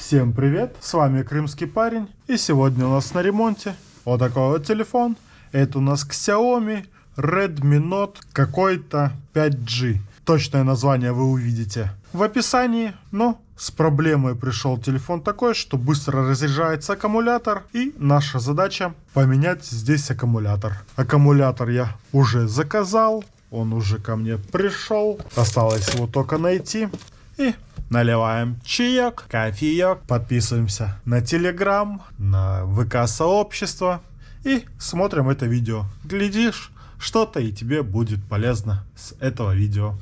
Всем привет, с вами Крымский парень, и сегодня у нас на ремонте вот такой вот телефон. Это у нас Xiaomi Redmi Note какой-то 5G. Точное название вы увидите в описании, но с проблемой пришел телефон такой, что быстро разряжается аккумулятор, и наша задача поменять здесь аккумулятор. Аккумулятор я уже заказал, он уже ко мне пришел, осталось его только найти. И наливаем чаек, кофеек, подписываемся на Телеграм, на ВК-сообщество и смотрим это видео. Глядишь, что-то и тебе будет полезно с этого видео.